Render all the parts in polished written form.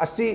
80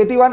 81